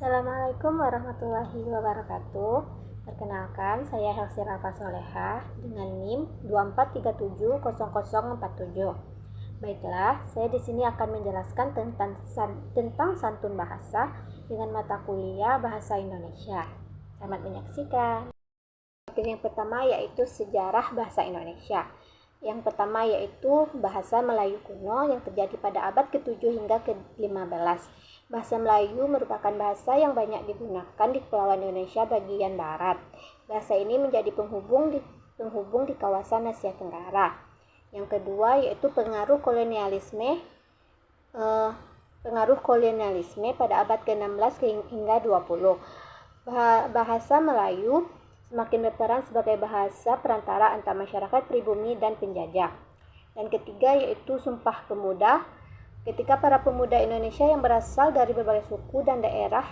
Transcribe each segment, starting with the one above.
Assalamualaikum warahmatullahi wabarakatuh. Perkenalkan, saya Helsi Rafa Solehah dengan NIM 24370047. Baiklah, saya di sini akan menjelaskan tentang santun bahasa dengan mata kuliah Bahasa Indonesia. Selamat menyaksikan. Materi yang pertama yaitu sejarah bahasa Indonesia. Yang pertama yaitu bahasa Melayu kuno yang terjadi pada abad ke-7 hingga ke-15. Bahasa Melayu merupakan bahasa yang banyak digunakan di Kepulauan Indonesia bagian barat. Bahasa ini menjadi penghubung di kawasan Asia Tenggara. Yang kedua yaitu pengaruh kolonialisme pada abad ke-16 hingga 20. Bahasa Melayu semakin berperan sebagai bahasa perantara antara masyarakat pribumi dan penjajah. Dan ketiga yaitu Sumpah Pemuda. Ketika para pemuda Indonesia yang berasal dari berbagai suku dan daerah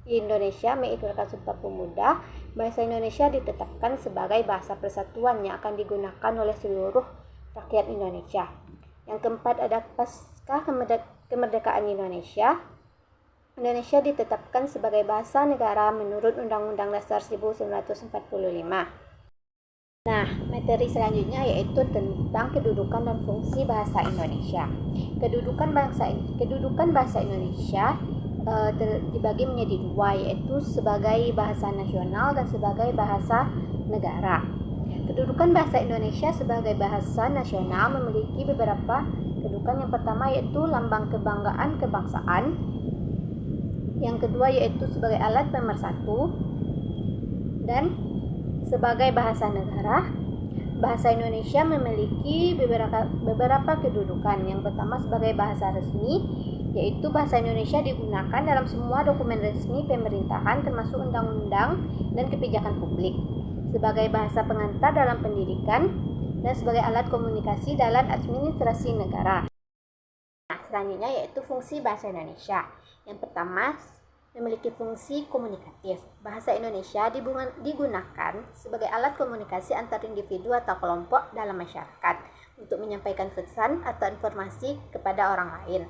di Indonesia mengikutkan Sumpah Pemuda, bahasa Indonesia ditetapkan sebagai bahasa persatuan yang akan digunakan oleh seluruh rakyat Indonesia. Yang keempat ada pasca kemerdekaan Indonesia ditetapkan sebagai bahasa negara menurut Undang-Undang Dasar 1945. Nah, materi selanjutnya yaitu tentang kedudukan dan fungsi bahasa Indonesia. Kedudukan bahasa Indonesia dibagi menjadi dua, yaitu sebagai bahasa nasional dan sebagai bahasa negara. Kedudukan bahasa Indonesia sebagai bahasa nasional memiliki beberapa kedudukan. Yang pertama yaitu lambang kebanggaan kebangsaan. Yang kedua yaitu sebagai alat pemersatu dan sebagai bahasa negara. Bahasa Indonesia memiliki beberapa kedudukan. Yang pertama sebagai bahasa resmi, yaitu bahasa Indonesia digunakan dalam semua dokumen resmi pemerintahan termasuk undang-undang dan kebijakan publik, sebagai bahasa pengantar dalam pendidikan, dan sebagai alat komunikasi dalam administrasi negara. Nah, selanjutnya yaitu fungsi bahasa Indonesia. Yang pertama memiliki fungsi komunikatif. Bahasa Indonesia digunakan sebagai alat komunikasi antar individu atau kelompok dalam masyarakat untuk menyampaikan pesan atau informasi kepada orang lain.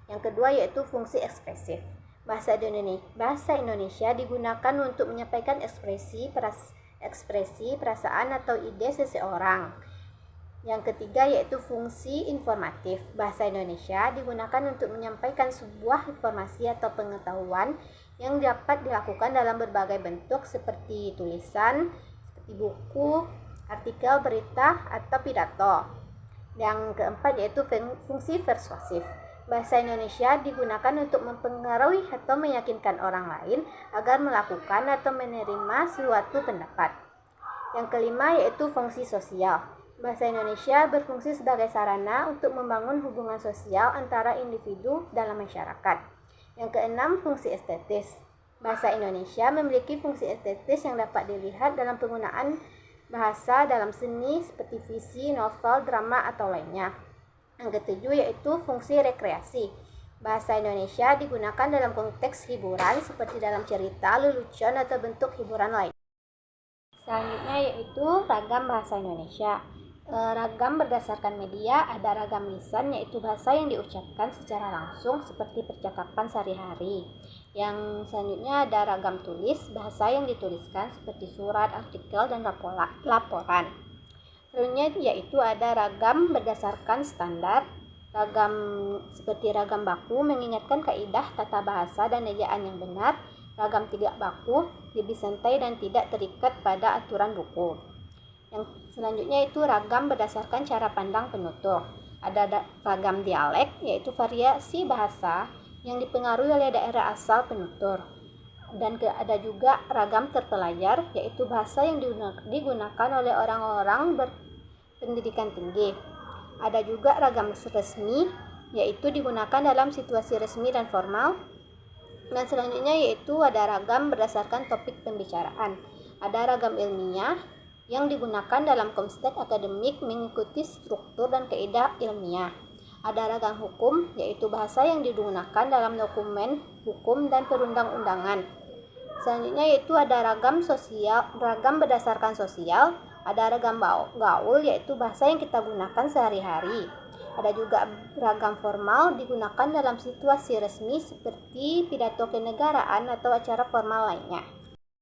Yang kedua yaitu fungsi ekspresif. Bahasa Indonesia digunakan untuk menyampaikan ekspresi, perasaan atau ide seseorang. Yang ketiga yaitu fungsi informatif. Bahasa Indonesia digunakan untuk menyampaikan sebuah informasi atau pengetahuan yang dapat dilakukan dalam berbagai bentuk seperti tulisan, seperti buku, artikel, berita, atau pidato. Yang keempat yaitu fungsi persuasif. Bahasa Indonesia digunakan untuk mempengaruhi atau meyakinkan orang lain agar melakukan atau menerima suatu pendapat. Yang kelima yaitu fungsi sosial. Bahasa Indonesia berfungsi sebagai sarana untuk membangun hubungan sosial antara individu dalam masyarakat. Yang keenam, fungsi estetis. Bahasa Indonesia memiliki fungsi estetis yang dapat dilihat dalam penggunaan bahasa dalam seni seperti visi, novel, drama, atau lainnya. Yang ketujuh yaitu fungsi rekreasi. Bahasa Indonesia digunakan dalam konteks hiburan seperti dalam cerita, lelucon, atau bentuk hiburan lain. Selanjutnya yaitu ragam bahasa Indonesia. Ragam berdasarkan media, ada ragam lisan yaitu bahasa yang diucapkan secara langsung seperti percakapan sehari-hari. Yang selanjutnya ada ragam tulis, bahasa yang dituliskan seperti surat, artikel, dan laporan. Selanjutnya yaitu ada ragam berdasarkan standar. Ragam seperti ragam baku mengingatkan kaidah tata bahasa dan ejaan yang benar. Ragam tidak baku lebih santai dan tidak terikat pada aturan buku. Yang selanjutnya itu ragam berdasarkan cara pandang penutur. Ada ragam dialek, yaitu variasi bahasa yang dipengaruhi oleh daerah asal penutur. Dan ada juga ragam terpelajar, yaitu bahasa yang digunakan oleh orang-orang berpendidikan tinggi. Ada juga ragam resmi, yaitu digunakan dalam situasi resmi dan formal. Dan selanjutnya yaitu ada ragam berdasarkan topik pembicaraan. Ada ragam ilmiah yang digunakan dalam konteks akademik mengikuti struktur dan kaidah ilmiah. Ada ragam hukum, yaitu bahasa yang digunakan dalam dokumen hukum dan perundang-undangan. Selanjutnya yaitu ada ragam berdasarkan sosial. Ada ragam gaul, yaitu bahasa yang kita gunakan sehari-hari. Ada juga beragam formal digunakan dalam situasi resmi seperti pidato kenegaraan atau acara formal lainnya.